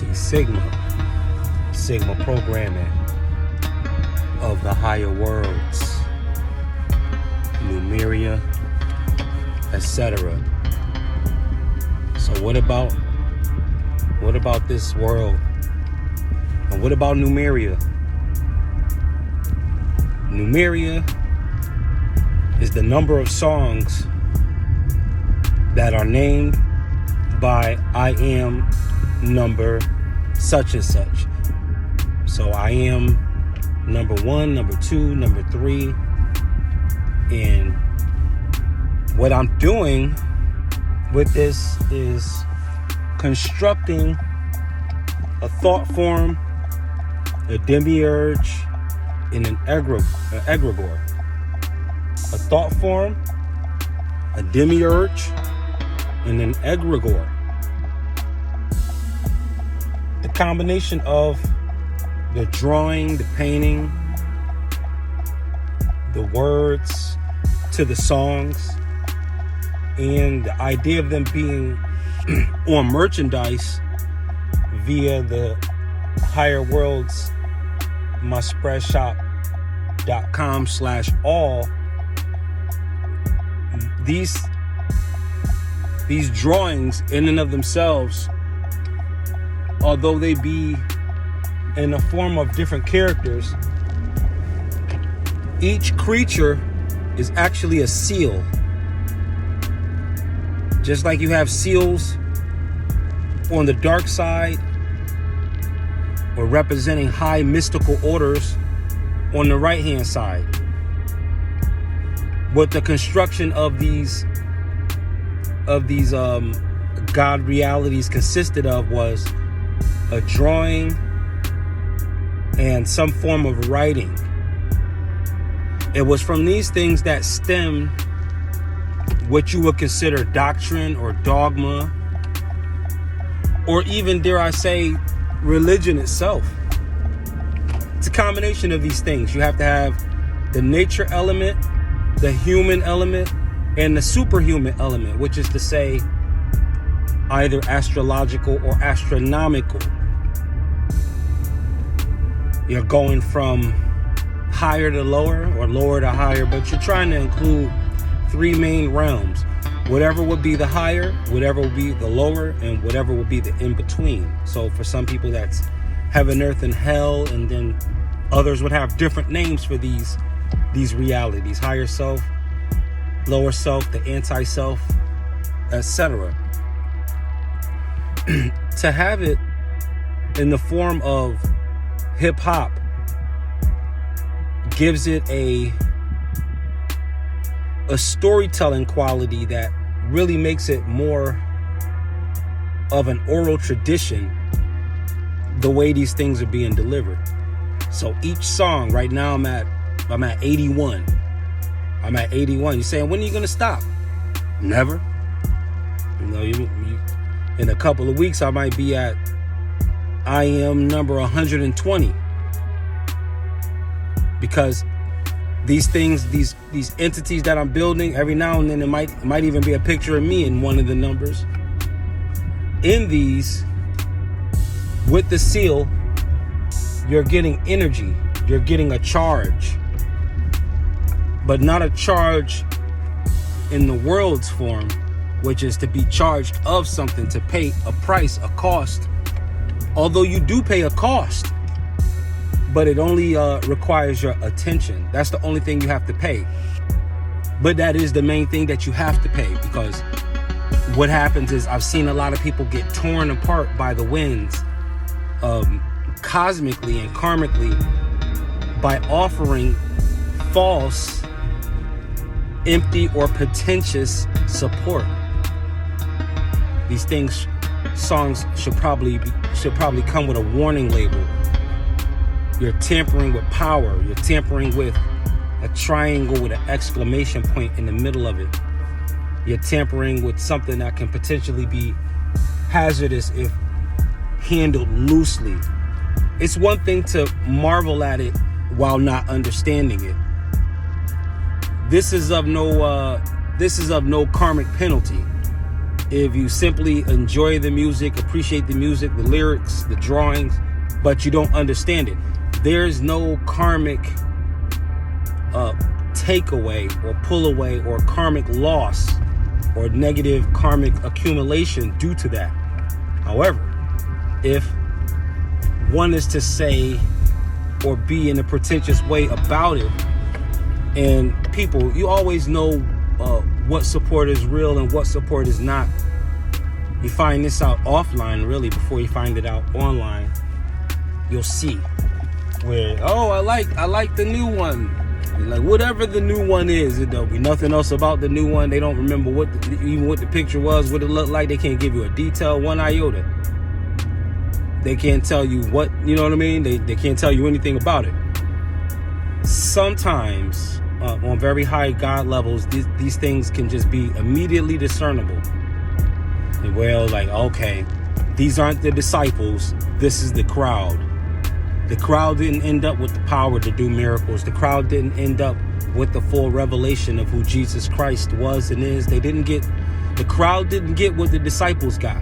reality, Sigma programming of the higher worlds, Numeria, etc. So what about this world? And what about Numeria? Numeria is the number of songs that are named by I am number such and such. So I am number 1, number 2, number 3. And what I'm doing with this is constructing a thought form, a demiurge, and an egregore. A thought form, a demiurge, and an egregore. The combination of the drawing, the painting, the words to the songs, and the idea of them being on merchandise via the higher worlds myspreadshop.com/all. These drawings in and of themselves, although they be in the form of different characters, each creature is actually a seal. Just like you have seals on the dark side, or representing high mystical orders on the right hand side. What the construction of these God realities consisted of was a drawing and some form of writing. It was from these things that stemmed what you would consider doctrine or dogma, or even, dare I say, religion itself. It's a combination of these things. You have to have the nature element, the human element, and the superhuman element, which is to say either astrological or astronomical. You're going from higher to lower or lower to higher, but you're trying to include three main realms. Whatever would be the higher, whatever would be the lower, and whatever would be the in-between. So for some people that's heaven, earth, and hell, and then others would have different names for these realities. Higher self, lower self, the anti-self, etc. To have it in the form of hip-hop gives it a storytelling quality that really makes it more of an oral tradition, the way these things are being delivered. So each song, right now I'm at 81. I'm at 81. You're saying, when are you gonna stop? Never. You know, you in a couple of weeks I might be at I am number 120. Because these things, these entities that I'm building, every now and then it might even be a picture of me in one of the numbers. In these, with the seal, you're getting energy, you're getting a charge, but not a charge in the world's form, which is to be charged of something, to pay a price, a cost. Although you do pay a cost, but it only requires your attention. That's the only thing you have to pay. But that is the main thing that you have to pay, because what happens is I've seen a lot of people get torn apart by the winds, cosmically and karmically, by offering false, empty, or pretentious support. These songs should probably come with a warning label. You're tampering with power. You're tampering with a triangle with an exclamation point in the middle of it. You're tampering with something that can potentially be hazardous if handled loosely. It's one thing to marvel at it while not understanding it. This is of no karmic penalty. if you simply enjoy the music, appreciate the music, the lyrics, the drawings, but you don't understand it, there's no karmic takeaway or pull away or karmic loss or negative karmic accumulation due to that. However, if one is to say or be in a pretentious way about it, and people, you always know what support is real and what support is not. You find this out offline, really, before you find it out online. You'll see where, oh, I like the new one. Like, whatever the new one is, it don't be nothing else about the new one. They don't remember even what the picture was, what it looked like. They can't give you a detail, one iota. They can't tell you what, you know what I mean? They can't tell you anything about it. Sometimes, on very high God levels, these things can just be immediately discernible. And well, like, okay, these aren't the disciples. This is the crowd. The crowd didn't end up with the power to do miracles. The crowd didn't end up with the full revelation of who Jesus Christ was and is. The crowd didn't get what the disciples got.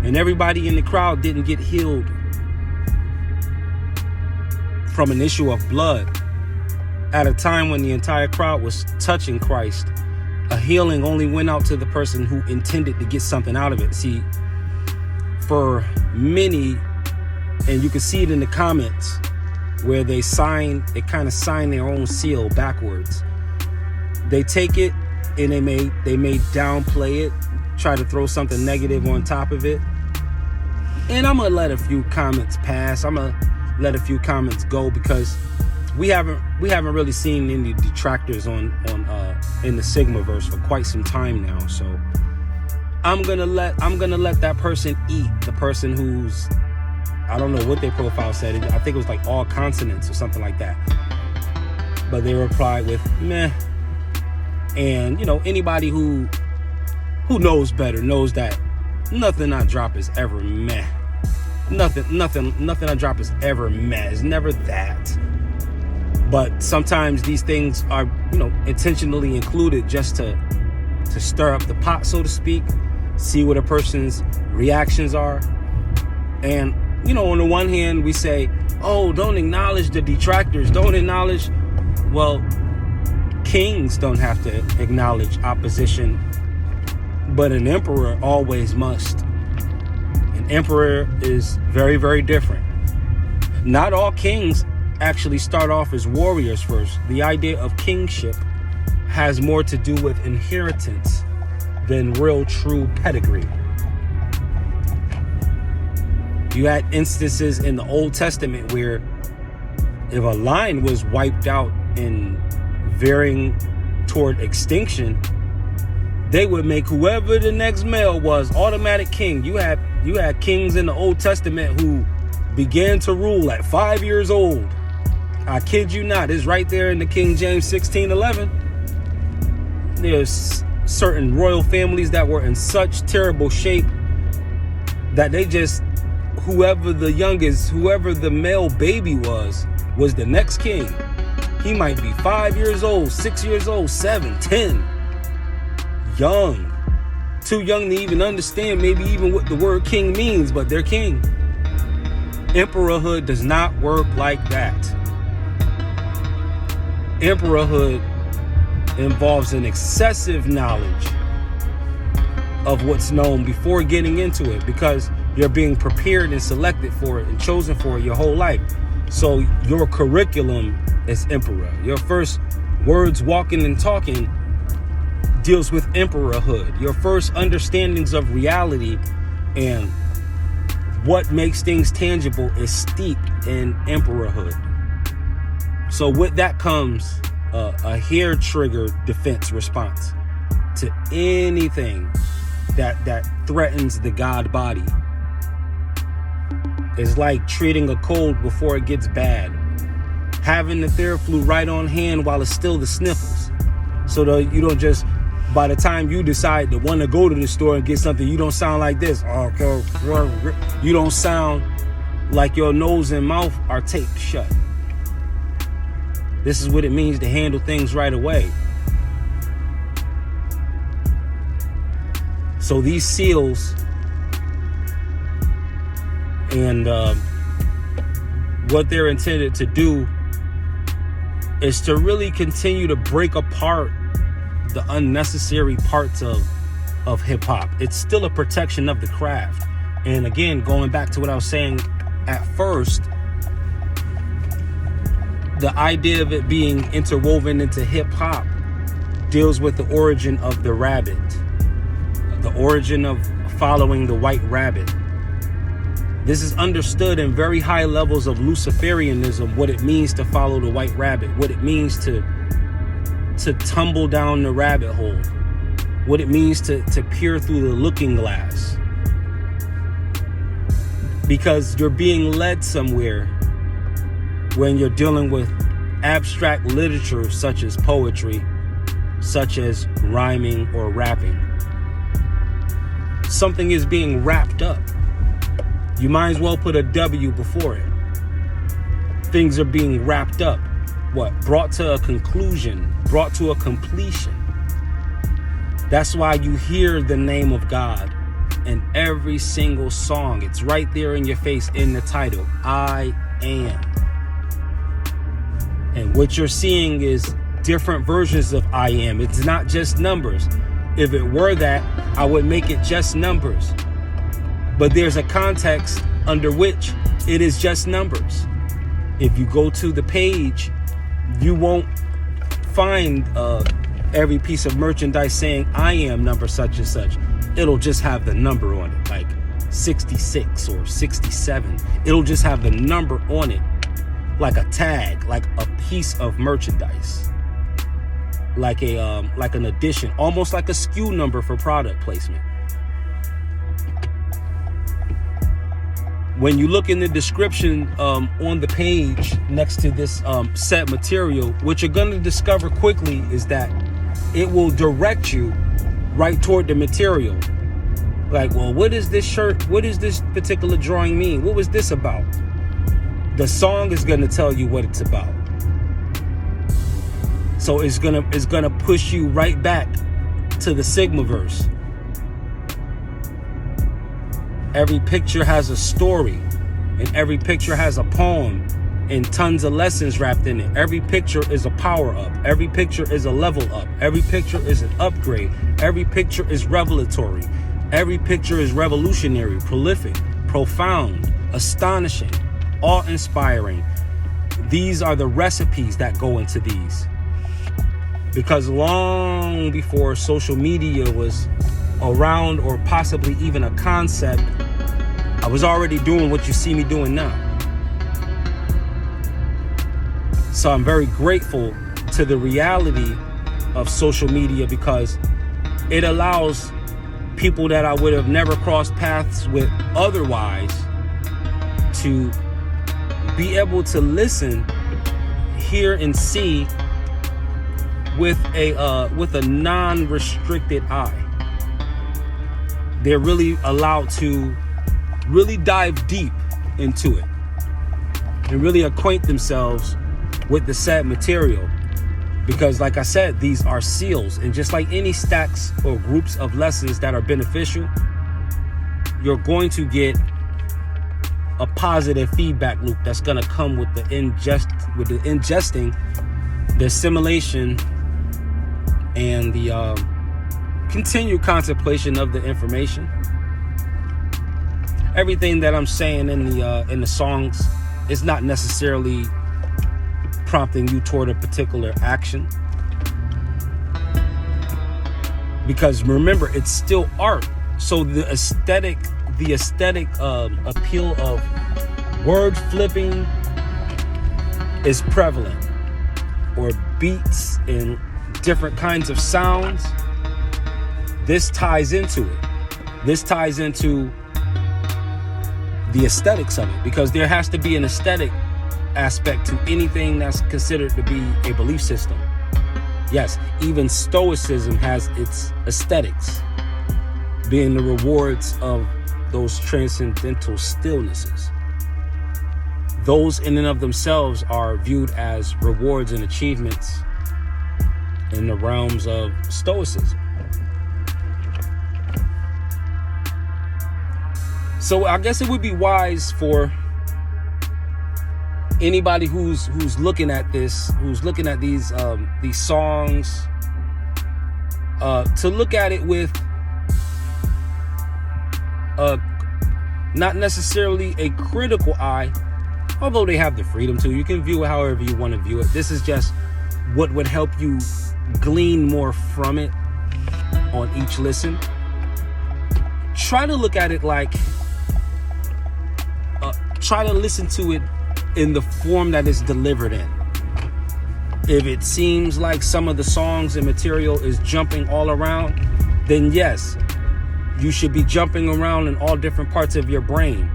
And everybody in the crowd didn't get healed from an issue of blood at a time when the entire crowd was touching Christ. A healing only went out to the person who intended to get something out of it. See, for many, and you can see it in the comments where they kind of sign their own seal backwards. They take it and they may downplay it, try to throw something negative on top of it. And I'm gonna let a few comments pass. I'm gonna let a few comments go because we haven't really seen any detractors on in the Sigmaverse for quite some time now. So I'm gonna let that person eat. The person who's, I don't know what their profile said. I think it was like all consonants or something like that. But they replied with meh. And you know, anybody who knows better knows that nothing I drop is ever meh. Nothing I drop is ever meh. It's never that. But sometimes these things are, you know, intentionally included just to stir up the pot, so to speak, see what a person's reactions are. And, you know, on the one hand, we say, oh, don't acknowledge the detractors. Don't acknowledge. Well, kings don't have to acknowledge opposition, but an emperor always must. An emperor is very, very different. Not all kings actually start off as warriors first. The idea of kingship has more to do with inheritance than real true pedigree. You had instances in the Old Testament where if a line was wiped out and veering toward extinction, they would make whoever the next male was automatic king. You had kings in the Old Testament who began to rule at 5 years old. I kid you not. It's right there in the King James 16:11. There's certain royal families that were in such terrible shape that they just, whoever the male baby was the next king. He might be 5 years old, 6 years old, 7, 10. Young. Too young to even understand maybe even what the word king means, but they're king. Emperorhood does not work like that. Emperorhood involves an excessive knowledge of what's known before getting into it, because you're being prepared and selected for it and chosen for it your whole life. So your curriculum is emperor. Your first words walking and talking deals with emperorhood. Your first understandings of reality and what makes things tangible is steeped in emperorhood. So with that comes a hair trigger defense response to anything that threatens the God body. It's like treating a cold before it gets bad. Having the Theraflu right on hand while it's still the sniffles. So that you don't just, by the time you decide to want to go to the store and get something, you don't sound like this. You don't sound like your nose and mouth are taped shut. This is what it means to handle things right away. So these seals and what they're intended to do is to really continue to break apart the unnecessary parts of hip-hop. It's still a protection of the craft. And again, going back to what I was saying at first, the idea of it being interwoven into hip-hop deals with the origin of the rabbit, the origin of following the white rabbit. This is understood in very high levels of Luciferianism, what it means to follow the white rabbit, what it means to tumble down the rabbit hole, what it means to peer through the looking glass. Because you're being led somewhere when you're dealing with abstract literature such as poetry, such as rhyming or rapping. Something is being wrapped up. You might as well put a W before it. Things are being wrapped up. What? Brought to a conclusion, brought to a completion. That's why you hear the name of God in every single song. It's right there in your face in the title. I am. And what you're seeing is different versions of I am. It's not just numbers. If it were that, I would make it just numbers. But there's a context under which it is just numbers. If you go to the page, you won't find every piece of merchandise saying I am number such and such. It'll just have the number on it, like 66 or 67. It'll just have the number on it, like a tag, like a piece of merchandise, like an addition, almost like a SKU number for product placement. When you look in the description on the page next to this set material, what you're going to discover quickly is that it will direct you right toward the material. Like, well, what is this shirt? What does this particular drawing mean? What was this about? The song is going to tell you what it's about. So it's gonna push you right back to the Sigma verse. Every picture has a story, and every picture has a poem and tons of lessons wrapped in it. Every picture is a power up. Every picture is a level up. Every picture is an upgrade. Every picture is revelatory. Every picture is revolutionary, prolific, profound, astonishing, awe-inspiring. These are the recipes that go into these. Because long before social media was around or possibly even a concept, I was already doing what you see me doing now. So I'm very grateful to the reality of social media because it allows people that I would have never crossed paths with otherwise to be able to listen, hear, and see with a non-restricted eye. They're really allowed to really dive deep into it and really acquaint themselves with the said material. Because like I said, these are seals, and just like any stacks or groups of lessons that are beneficial, you're going to get a positive feedback loop that's going to come with the ingesting, the assimilation, and the continued contemplation of the information. Everything that I'm saying in the songs is not necessarily prompting you toward a particular action, because remember, it's still art. So the aesthetic appeal of word flipping is prevalent, or beats and different kinds of sounds. This ties into it. This ties into the aesthetics of it, because there has to be an aesthetic aspect to anything that's considered to be a belief system. Yes, even Stoicism has its aesthetics, being the rewards of those transcendental stillnesses. Those in and of themselves are viewed as rewards and achievements in the realms of Stoicism. So I guess it would be wise for anybody who's looking at this, who's looking at these songs, to look at it with not necessarily a critical eye, although they have the freedom to. You can view it however you want to view it. This is just what would help you glean more from it on each listen. Try to look at it like, try to listen to it in the form that it's delivered in. If it seems like some of the songs and material is jumping all around, then yes, you should be jumping around in all different parts of your brain.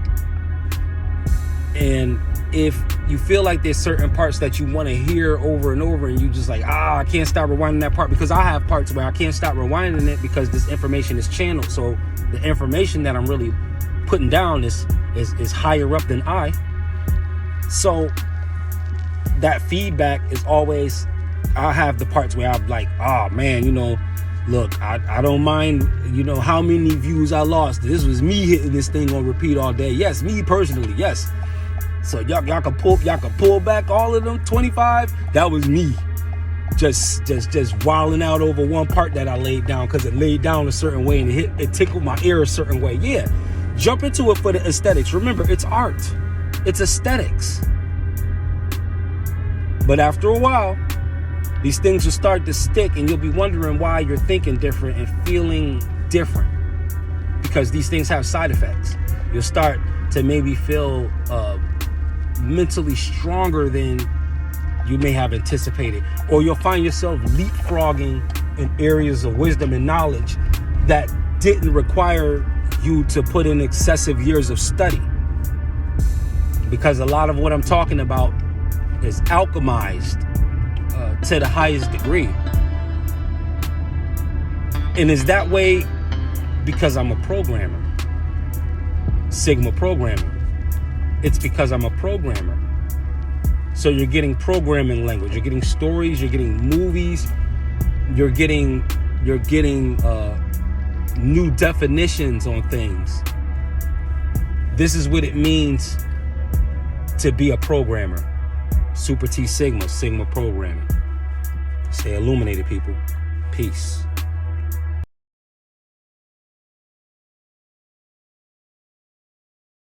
And if you feel like there's certain parts that you want to hear over and over, and you just like, I can't stop rewinding that part, because I have parts where I can't stop rewinding it because this information is channeled. So the information that I'm really putting down is higher up than I. So that feedback is always, I have the parts where I'm like, oh man, look, I don't mind, how many views I lost. This was me hitting this thing on repeat all day. Yes, me personally, yes. So y'all can pull back all of them 25. That was me, just wilding out over one part that I laid down because it laid down a certain way and it tickled my ear a certain way. Yeah, jump into it for the aesthetics. Remember, it's art, it's aesthetics. But after a while, these things will start to stick, and you'll be wondering why you're thinking different and feeling different, because these things have side effects. You'll start to maybe feel mentally stronger than you may have anticipated, or you'll find yourself leapfrogging in areas of wisdom and knowledge that didn't require you to put in excessive years of study, because a lot of what I'm talking about is alchemized to the highest degree. And is that way because I'm a programmer, Sigma programmer. It's because I'm a programmer. So you're getting programming language, you're getting stories, you're getting movies, you're getting new definitions on things. This is what it means to be a programmer. Super T Sigma, Sigma programming. Stay illuminated, people. Peace.